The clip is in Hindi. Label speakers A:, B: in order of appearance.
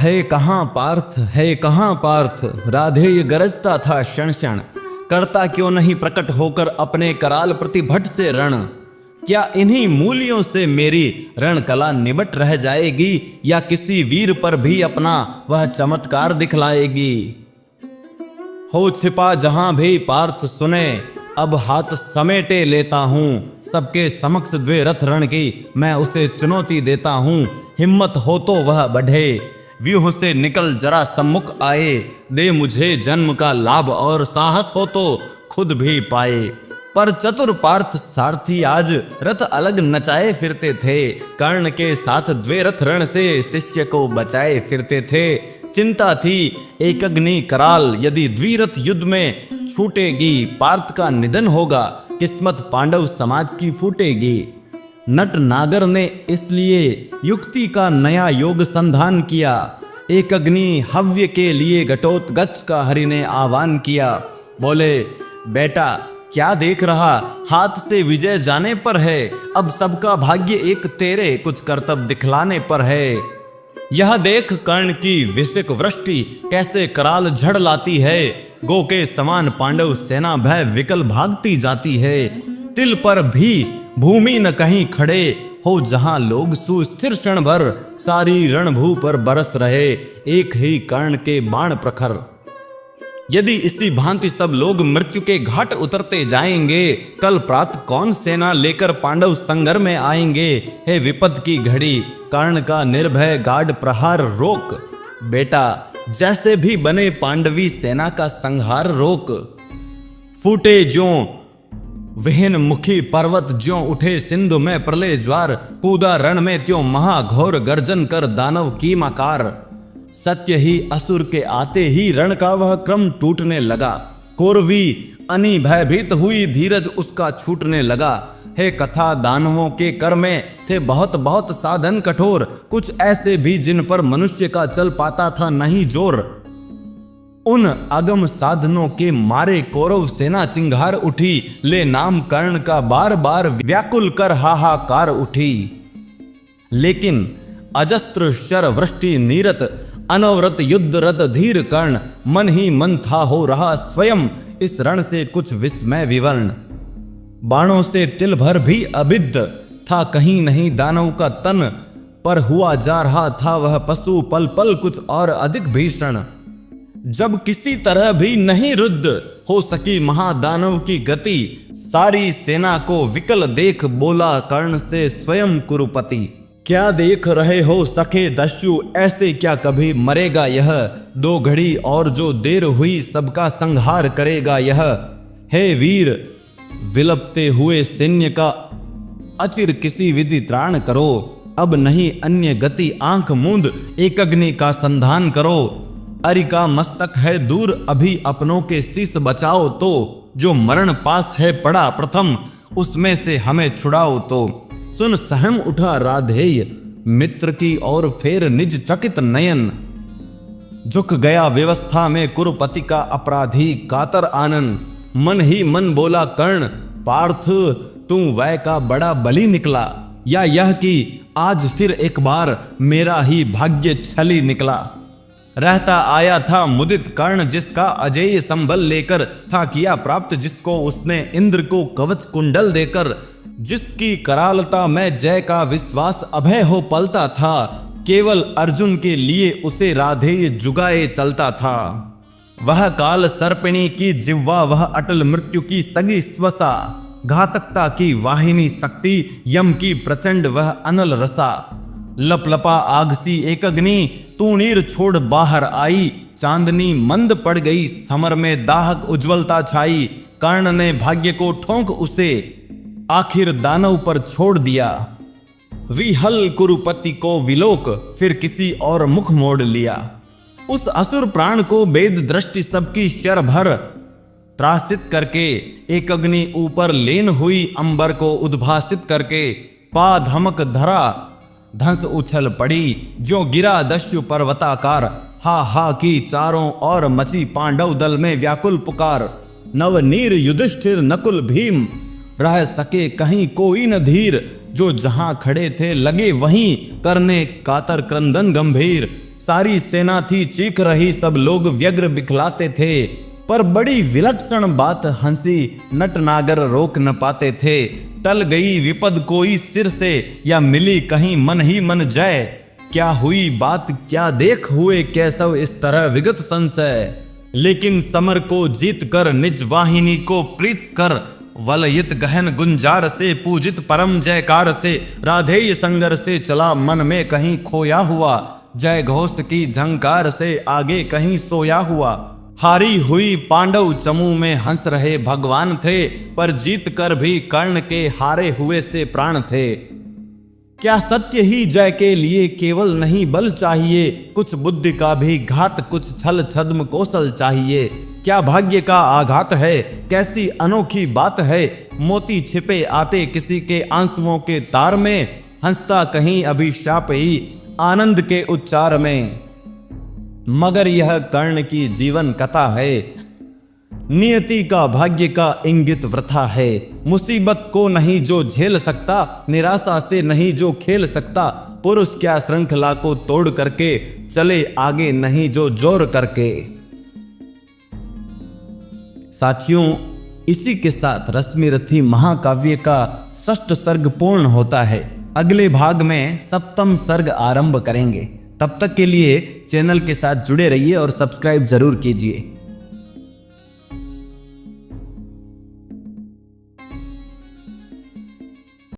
A: है कहाँ पार्थ, है कहाँ पार्थ, राधेय गरजता था क्षण क्षण। करता क्यों नहीं प्रकट होकर अपने कराल प्रतिभट से रण। क्या इन्हीं मूलियों से मेरी रण कला निबट रह जाएगी, या किसी वीर पर भी अपना वह चमत्कार दिखलाएगी। हो छिपा जहां भी पार्थ सुने, अब हाथ समेटे लेता हूँ। सबके समक्ष द्वे रथ रण की मैं उसे चुनौती देता हूँ। हिम्मत हो तो वह बढ़े, व्यूह से निकल जरा सम्मुख आए। दे मुझे जन्म का लाभ और साहस हो तो खुद भी पाए। पर चतुर पार्थ सारथी आज रथ अलग नचाए फिरते थे। कर्ण के साथ द्वे रथ रण से शिष्य को बचाए फिरते थे। चिंता थी एक अग्नि कराल, यदि द्विरथ युद्ध में छूटेगी पार्थ का निधन होगा, किस्मत पांडव समाज की फूटेगी। नट नागर ने इसलिए युक्ति का नया योग संधान किया। एक अग्नि हव्य के लिए घटोत्कच का हरि ने आह्वान किया। बोले, बेटा क्या देख रहा, हाथ से विजय जाने पर है। अब सबका भाग्य एक तेरे कुछ कर्तव्य दिखलाने पर है। यह देख कर्ण की विसिक वृष्टि कैसे कराल झड़ लाती है। गो के समान पांडव सेना भय विकल भागती जाती है। तिल पर भी भूमि न कहीं खड़े हो, जहां लोग सुस्थिर क्षण भर। सारी रणभू पर बरस रहे एक ही कर्ण के बाण प्रखर। यदि इसी भांति सब लोग मृत्यु के घाट उतरते जाएंगे, कल प्रातः कौन सेना लेकर पांडव संगर में आएंगे। हे विपद की घड़ी, कर्ण का निर्भय गाढ़ प्रहार रोक। बेटा जैसे भी बने पांडवी सेना का संहार रोक। फूटे ज्यों विहीन मुखी पर्वत, ज्यों उठे सिंधु में प्रलय ज्वार। कूदा रण में त्यों महाघोर गर्जन कर दानव की मकार। सत्य ही असुर के आते ही रण का वह क्रम टूटने लगा। कौरवी अनी भयभीत हुई, धीरज उसका छूटने लगा। हे कथा दानवों के कर में थे बहुत बहुत साधन कठोर। कुछ ऐसे भी जिन पर मनुष्य का चल पाता था नहीं जोर। उन अगम साधनों के मारे कौरव सेना चिंगार उठी। ले नाम कर्ण का बार बार व्याकुल कर हाहाकार उठी। लेकिन अजस्त्र शर वृष्टि नीरत, अनवरत युद्ध रत धीर कर्ण। मन ही मन था हो रहा स्वयं इस रण से कुछ विस्मय विवर्ण। बाणों से तिल भर भी अबिद्ध था कहीं नहीं दानव का तन। पर हुआ जा रहा था वह पशु पल पल कुछ और अधिक भीषण। जब किसी तरह भी नहीं रुद्ध हो सकी महादानव की गति। सारी सेना को विकल देख बोला कर्ण से स्वयं कुरुपति। क्या देख रहे हो सखे दस्यु, ऐसे क्या कभी मरेगा यह। दो घड़ी और जो देर हुई सबका संहार करेगा यह। हे वीर विलपते हुए सैन्य का अचिर किसी विधि त्राण करो। अब नहीं अन्य गति, आंख मूंद एक अग्नि का संधान करो। अरि का मस्तक है दूर, अभी अपनों के शीश बचाओ तो। जो मरण पास है पड़ा प्रथम, उसमें से हमें छुड़ाओ तो। सुन सहम उठा राधेय मित्र की और फेर निज चकित नयन। झुक गया व्यवस्था में कुरुपति का अपराधी कातर आनन। मन ही मन बोला कर्ण, पार्थ तू वै का बड़ा बली निकला। या यह कि आज फिर एक बार मेरा ही भाग्य छली निकला। रहता आया था मुदित कर्ण, जिसका अजेय संबल लेकर था किया प्राप्त जिसको उसने इंद्र को कवच कुंडल देकर। जिसकी करालता में जय का विश्वास अभय हो पलता था। केवल अर्जुन के लिए उसे राधेय जुगाए चलता था। वह काल सर्पिणी की जिह्वा, वह अटल मृत्यु की सगी स्वसा। घातकता की वाहिनी शक्ति, यम की प्रचंड वह अनल रसा। लपलपा आग सी एक अग्नि, तू नीर छोड़ बाहर आई। चांदनी मंद पड़ गई, समर में दाहक उज्ज्वलता छाई। कर्ण ने भाग्य को ठोंक उसे आखिर दानव पर छोड़ दिया। विहल कुरुपति को विलोक, फिर किसी और मुख मोड़ लिया। उस असुर प्राण को वेद दृष्टि सबकी शर भर त्रासित करके। एक अग्नि ऊपर लीन हुई, अंबर को उद्भासित करके। पा धमक धरा धंस उछल पड़ी, जो गिरा दस्यु पर्वताकार। हा हा की चारों ओर मची पांडव दल में व्याकुल पुकार। नवनीर युधिष्ठिर नकुल भीम, रह सके कहीं कोई न धीर। जो जहां खड़े थे लगे वहीं करने कातर क्रंदन गंभीर। सारी सेना थी चीख रही, सब लोग व्यग्र बिखलाते थे। पर बड़ी विलक्षण बात हंसी नटनागर रोक न पाते थे। टल गई विपद कोई सिर से, या मिली कहीं मन ही मन जय। क्या हुई बात क्या देख हुए कैसव इस तरह विगत संशय। लेकिन समर को जीत कर निज वाहिनी को प्रीत कर, वलयित गहन गुंजार से पूजित परम जयकार से, राधेय संगर से चला मन में कहीं खोया हुआ। जय घोष की झंकार से आगे कहीं सोया हुआ। हारी हुई पांडव चमू में हंस रहे भगवान थे, पर जीत कर भी कर्ण के हारे हुए से प्राण थे। क्या सत्य ही जय के लिए केवल नहीं बल चाहिए, कुछ बुद्धि का भी घात, कुछ छल छद्म कौशल चाहिए। क्या भाग्य का आघात है, कैसी अनोखी बात है, मोती छिपे आते किसी के आंसुओं के तार में, हंसता कहीं अभिशाप ही आनंद के उच्चार में। मगर यह कर्ण की जीवन कथा है, नियति का भाग्य का इंगित वृथा है। मुसीबत को नहीं जो झेल सकता, निराशा से नहीं जो खेल सकता, पुरुष क्या श्रृंखला को तोड़ करके चले आगे नहीं जो जोर करके। साथियों, इसी के साथ रश्मिरथी महाकाव्य का 6वां सर्ग पूर्ण होता है। अगले भाग में 7वां सर्ग आरंभ करेंगे। तब तक के लिए चैनल के साथ जुड़े रहिए और सब्सक्राइब जरूर कीजिए।